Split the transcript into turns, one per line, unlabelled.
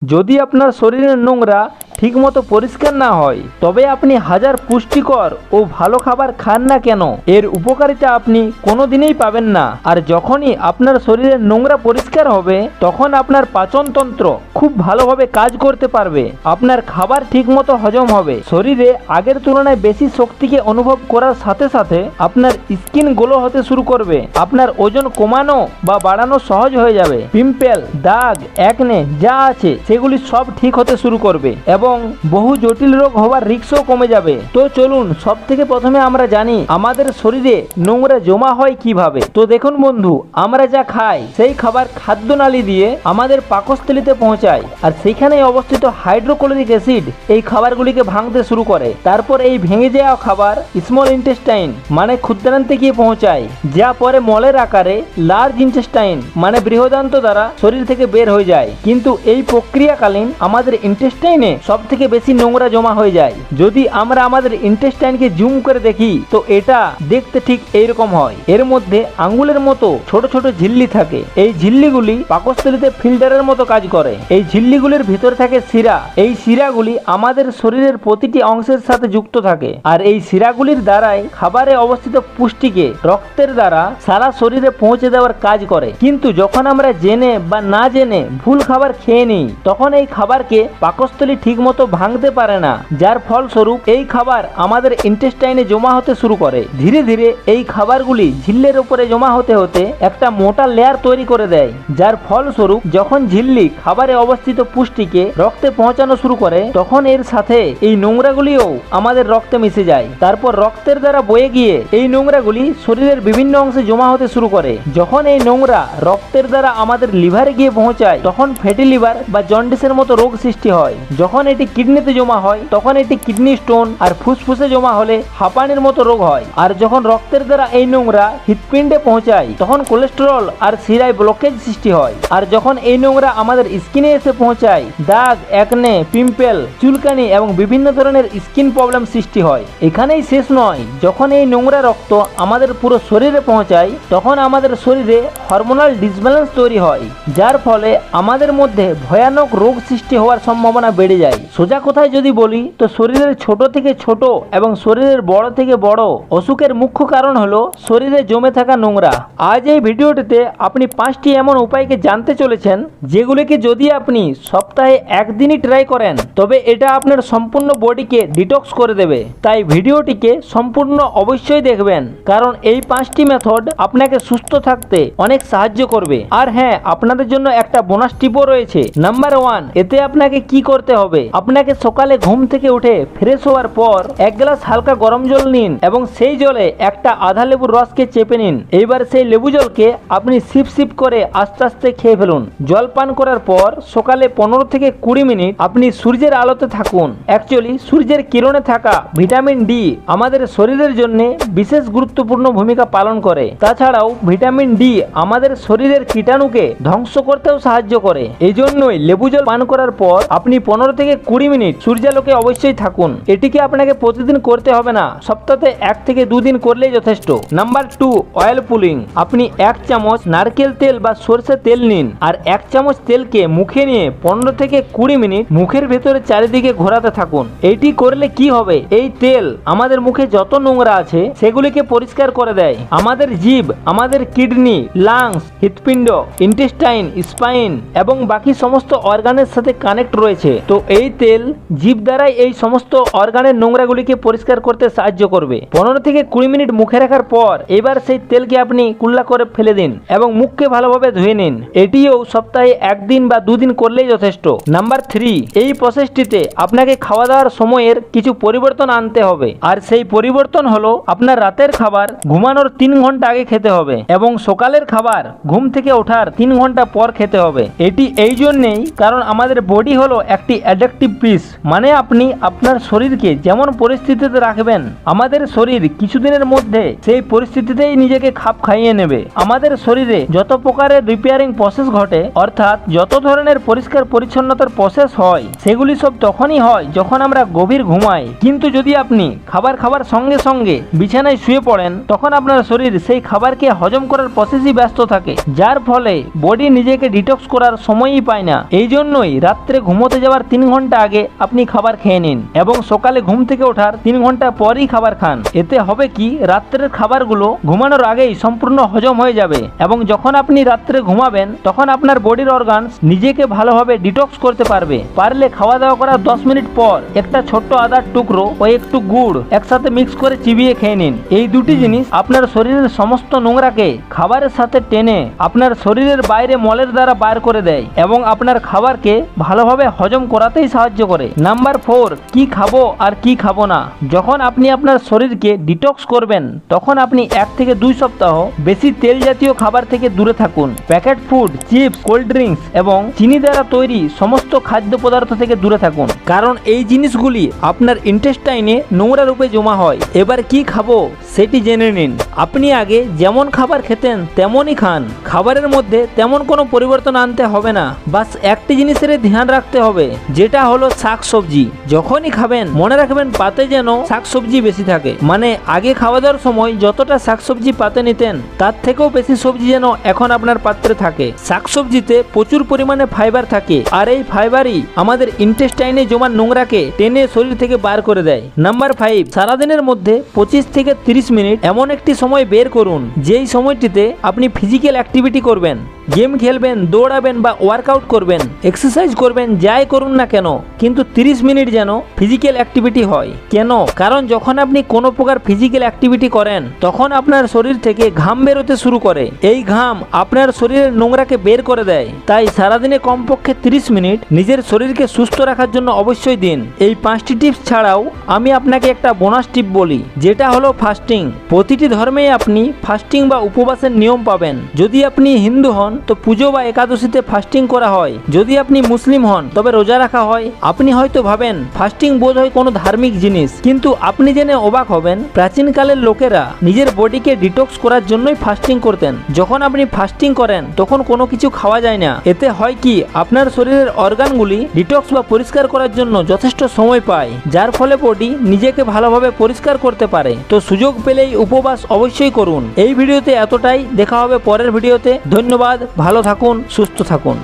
যদি আপনার শরীরের নোংরা ঠিকমতো পরিষ্কার না হয় তবে আপনি হাজার পুষ্টিকর ও ভালো খাবার খান না কেন, এর উপকারিতা আপনি কোনোদিনই পাবেন না। আর যখনই আপনার শরীরের নোংরা পরিষ্কার হবে তখন আপনার পাচনতন্ত্র খুব ভালোভাবে কাজ করতে পারবে, আপনার খাবার ঠিকমতো হজম হবে, শরীরে আগের তুলনায় বেশি শক্তিকে অনুভব করার সাথে সাথে আপনার স্কিন গ্লো হতে শুরু করবে, আপনার ওজন কমানো বা বাড়ানো সহজ হয়ে যাবে, পিম্পল, দাগ, একনে যা আছে সেগুলি সব ঠিক হতে শুরু করবে এবং বহু জটিল রোগ হওয়ার রিস্কও কমে যাবে। তো চলুন সব থেকে প্রথমে আমরা জানি আমাদের শরীরে নোংরা জমা হয় কিভাবে। তো দেখুন বন্ধু, আমরা যা খাই সেই খাবার খাদ্যনালী দিয়ে আমাদের পাকস্থলীতে পৌঁছায়, আর সেখানে অবস্থিত হাইড্রোক্লোরিক অ্যাসিড এই খাবারগুলিকে ভাঙতে শুরু করে। তারপর এই ভেঙে যাওয়া খাবার স্মল ইন্টেস্টাইন মানে ক্ষুদ্রান্তে গিয়ে পৌঁছায়, যা পরে মলের আকারে লার্জ ইন্টেস্টাইন মানে বৃহদান্ত দ্বারা শরীর থেকে বের হয়ে যায়। কিন্তু এই প্রক্রিয়াকালীন আমাদের ইন্টেস্টাইনে সব থেকে বেশি নোংরা জমা হয়ে যায়। যদি আমরা আমাদের ইন্টেস্টাইনকে জুম করে দেখি তো এটা দেখতে ঠিক এইরকম হয়। এর মধ্যে আঙ্গুলের মতো ছোট ছোট ঝিল্লি থাকে। এই ঝিল্লিগুলি পাকস্থলীতে ফিল্টারের মতো কাজ করে। এই ঝিল্লিগুলির ভিতরে থাকে শিরা। এই শিরাগুলি আমাদের শরীরের প্রতিটি অংশের সাথে যুক্ত থাকে, আর এই শিরাগুলির দ্বারাই খাবারে অবস্থিত পুষ্টিকে রক্তের দ্বারা সারা শরীরে পৌঁছে দেওয়ার কাজ করে। কিন্তু যখন আমরা জেনে বা না জেনে ভুল খাবার খেয়ে নিই তখন এই খাবারকে পাকস্থলী ঠিকমতো ভাঙতে পারে না, যার ফলস্বরূপ এই খাবার আমাদের ইন্টেস্টাইনে জমা হতে শুরু করে। ধীরে ধীরে এই খাবারগুলি ঝিল্লির উপরে জমা হতে হতে একটা মোটা লেয়ার তৈরি করে দেয়, যার ফলস্বরূপ যখন ঝিল্লি খাবারে অবস্থিত পুষ্টিকে রক্তে পৌঁছানো শুরু করে তখন এর সাথে এই নোংরাগুলিও আমাদের রক্তে মিশে যায়। তারপর রক্তের দ্বারা বয়ে গিয়ে এই নোংরাগুলি শরীরের বিভিন্ন অংশে জমা হতে শুরু করে। যখন এই নোংরা রক্তের দ্বারা আমাদের লিভারে গিয়ে পৌঁছায় তখন ফ্যাটি লিভার বা জন্ডিসের মতো রোগ সৃষ্টি হয়। যখন এটি কিডনিতে জমা হয় তখন এটি কিডনি স্টোন, আর ফুসফুসে জমা হলে হাঁপানির মতো রোগ হয়। আর যখন রক্তের দ্বারা এই নোংরা হৃৎপিণ্ডে পৌঁছায় তখন কোলেস্টেরল আর শিরায় ব্লকেজ সৃষ্টি হয়। আর যখন এই নোংরা আমাদের স্কিনে এসে পৌঁছায় দাগ, একনে, পিম্পল, চুলকানি এবং বিভিন্ন ধরনের স্কিন প্রবলেম সৃষ্টি হয়। এখানেই শেষ নয়, যখন এই নোংরা রক্ত আমাদের পুরো শরীরে পৌঁছায় তখন আমাদের শরীরে হরমোনাল ডিসব্যালেন্স তৈরি হয়, যার ফলে আমাদের মধ্যে ভয়ানক রোগ সৃষ্টি হওয়ার সম্ভাবনা বেড়ে যায়। সোজা কথায় যদি বলি তো শরীরের ছোট থেকে ছোট এবং শরীরের বড় থেকে বড় অসুখের মুখ্য কারণ হলো শরীরে জমে থাকা নোংরা। আজ এই ভিডিওটিতে আপনি 5টি এমন উপায়কে জানতে চলেছেন যেগুলিকে যদি আপনি সপ্তাহে একদিনই ট্রাই করেন তবে এটা আপনার সম্পূর্ণ বডিকে ডিটক্স করে দেবে। তাই ভিডিওটিকে সম্পূর্ণ অবশ্যই দেখবেন, কারণ এই 5টি মেথড আপনাকে সুস্থ থাকতে অনেক সাহায্য করবে। আর হ্যাঁ, আপনাদের জন্য একটা বোনাস টিপও রয়েছে। নাম্বার 1, এতে আপনাকে কি করতে হবে? আপনাকে সকালে ঘুম থেকে উঠে ফ্রেশ হওয়ার পর 1 গ্লাস হালকা গরম জল নিন এবং সেই জলে একটা আধা লেবুর রসকে চেপে নিন। এইবার সেই লেবু জলকে আপনি সিপ সিপ করে আস্তে আস্তে খেয়ে ফেলুন। জল পান করার পর সকালে 15 থেকে 20 মিনিট আপনি সূর্যের আলোতে থাকুন। অ্যাকচুয়ালি সূর্যের কিরণে থাকা ভিটামিন ডি আমাদের শরীরের জন্য বিশেষ গুরুত্বপূর্ণ ভূমিকা পালন করে। তাছাড়াও ভিটামিন ডি আমাদের শরীরের কীটাণুকে ধ্বংস করতেও সাহায্য করে। এই জন্যই লেবু জল পান করার পর আপনি 15 থেকে 20 মিনিট সূর্যালোকে অবশ্যই থাকুন। এটিকে আপনাকে প্রতিদিন করতে হবে না, সপ্তাহে 1 থেকে 2 দিন করলেই যথেষ্ট। Number 2, oil pulling. আপনি 1 চামচ নারকেল তেল বা সরষের তেল নিন আর 1 চামচ তেলকে মুখে নিয়ে 15 থেকে 20 মিনিট মুখের ভেতরে চারিদিকে ঘোরাতে থাকুন। এটি করলে কি হবে? এই তেল আমাদের মুখে যত নোংরা আছে সেগুলিকে পরিষ্কার করে দেয়। আমাদের জিভ, আমাদের কিডনি, লাংস, হৃৎপিণ্ড, ইন্টেস্টাইন, স্পাইন এবং বাকি সমস্ত অর্গানের সাথে কানেক্ট রয়েছে। তো এই তেল জিভ দ্বারাই এই সমস্ত অর্গানের নোংরাগুলিকে পরিষ্কার করতে সাহায্য করবে। 15 থেকে 20 মিনিট মুখে রাখার পর এবার সেই তেলকে আপনি কুল্লা করে ফেলে দিন এবং মুখকে ভালোভাবে ধুয়ে নিন। এটিও সপ্তাহে 1 দিন বা 2 দিন করলেই যথেষ্ট। নাম্বার 3, এই প্রসেসটিতে আপনাকে খাওয়া দাওয়ার সময়ের কিছু পরিবর্তন আনতে হবে। আর সেই পরিবর্তন হলো আপনার রাতের খাবার ঘুমানোর 3 ঘন্টা আগে খেতে হবে এবং সকালের খাবার ঘুম থেকে ওঠার 3 ঘন্টা পর খেতে হবে। এটি এই জন্যেই কারণ আমাদের বডি হলো একটি অ্যাডাক্টিভ অ্যাক্টিভ পিস, মানে আপনি আপনার শরীরকে যেমন পরিস্থিতিতে রাখবেন, আমাদের শরীর কিছুদিনের মধ্যে সেই পরিস্থিতিতেই নিজেকে খাপ খাইয়ে নেবে। আমাদের শরীরে যত প্রকারের রিপেয়ারিং প্রসেস ঘটে, অর্থাৎ যত ধরনের পরিষ্কার পরিচ্ছন্নতার প্রসেস হয়, সেগুলি সব তখনই হয় যখন আমরা গভীর ঘুমাই। কিন্তু যদি আপনি খাবার খাবার সঙ্গে সঙ্গে বিছানায় শুয়ে পড়েন, তখন আপনার শরীর সেই খাবারকে হজম করার প্রসেসই ব্যস্ত থাকে, যার ফলে বডি নিজেকে ডিটক্স করার সময়ই পায় না। এই জন্যই রাত্রে ঘুমোতে যাওয়ার 3 ঘন্টা আগে আপনি খাবার খেয়ে নিন এবং সকালে ঘুম থেকে ওঠার 3 ঘন্টা পরই খাবার খান। এতে হবে কি, রাত্রের খাবারগুলো ঘুমানোর আগেই সম্পূর্ণ হজম হয়ে যাবে এবং যখন আপনি রাত্রে ঘুমাবেন তখন আপনার বডির অর্গানস নিজেকে ভালোভাবে ডিটক্স করতে পারবে। পারলে খাওয়া দাওয়া করার 10 মিনিট পর একটা ছোট্ট আদার টুকরো ও একটু গুড় একসাথে মিক্স করে চিবিয়ে খেয়ে নিন। এই দুটি জিনিস আপনার শরীরের সমস্ত নোংরাকে খাবারের সাথে টেনে আপনার শরীরের বাইরে মলের দ্বারা বার করে দেয় এবং আপনার খাবারকে ভালোভাবে হজম করাতেই সাহায্য করে। নাম্বার 4, কি খাবো আর কি খাবো না। যখন আপনি আপনার শরীরকে ডিটক্স করবেন, তখন আপনি 1 থেকে 2 সপ্তাহ বেশি তেল জাতীয় খাবার থেকে দূরে থাকুন। Packet food, chips, cold drinks এবং চিনি দ্বারা তৈরি সমস্ত খাদ্য পদার্থ থেকে দূরে থাকুন, কারণ এই জিনিসগুলি আপনার ইন্টেস্টাইনে নোংরা রূপে জমা হয়। এবার কি খাবো সেটি জেনে নিন। আপনি আগে যেমন খাবার খেতেন তেমনই খান, খাবারের মধ্যে তেমন কোনো পরিবর্তন আনতে হবে না। বাস একটি জিনিসের ধ্যান রাখতে হবে, যেটা হলো শাকসবজি। যখনই খাবেন মনে রাখবেন পাতে যেন শাকসবজি বেশি থাকে, মানে আগে খাওয়া দাওয়ার সময় যতটা শাকসবজি পাতে নিতেন তার থেকেও বেশি সবজি যেন এখন আপনার পাত্রে থাকে। শাকসবজিতে প্রচুর পরিমাণে ফাইবার থাকে, আর এই ফাইবারই আমাদের ইন্টেস্টাইনে জমা নোংরাকে টেনে শরীর থেকে বার করে দেয়। নাম্বার 5, সারাদিনের মধ্যে 25 থেকে 30 মিনিট এমন একটি সময় বের করুন, যেই সময়টিতে আপনি ফিজিক্যাল অ্যাক্টিভিটি করবেন, গেম খেলবেন, দৌড়াবেন বা ওয়ার্কআউট করবেন, এক্সারসাইজ করবেন, যাই করুন না কেন, কিন্তু 30 মিনিট যেন ফিজিক্যাল অ্যাক্টিভিটি হয়। কেন? কারণ যখন আপনি কোনো প্রকার ফিজিক্যাল অ্যাক্টিভিটি করেন তখন আপনার শরীর থেকে ঘাম বেরোতে শুরু করে। এই ঘাম আপনার শরীরের নোংরাকে বের করে দেয়। তাই সারাদিনে কমপক্ষে 30 মিনিট নিজের শরীরকে সুস্থ রাখার জন্য অবশ্যই দিন। এই 5টি টিপস ছাড়াও আমি আপনাকে একটা বোনাস টিপ বলি, যেটা হলো ফাস্টিং। প্রতিটি ধর্মেই আপনি ফাস্টিং বা উপবাসের নিয়ম পাবেন। যদি আপনি হিন্দু হন তো পুজো বা একাদশীতে ফাস্টিং করা হয়, যদি আপনি মুসলিম হন তবে রোজা রাখা হয়। আপনি হয়তো ভাবেন ফাস্টিং বোধ হয় কোনো ধার্মিক জিনিস, কিন্তু আপনি জেনে অবাক হবেন প্রাচীনকালের লোকেরা নিজের বডিকে ডিটক্স করার জন্যই ফাস্টিং করতেন। যখন আপনি ফাস্টিং করেন তখন কোনো কিছু খাওয়া যায় না। এতে হয় কি, আপনার শরীরের অর্গানগুলি ডিটক্স বা পরিষ্কার করার জন্য যথেষ্ট সময় পায়, যার ফলে বডি নিজেকে ভালোভাবে পরিষ্কার করতে পারে। তো সুযোগ পেলেই উপবাস অবশ্যই করুন। এই ভিডিওতে এতটাই, দেখা হবে পরের ভিডিওতে। ধন্যবাদ, ভালো থাকুন, সুস্থ থাকুন।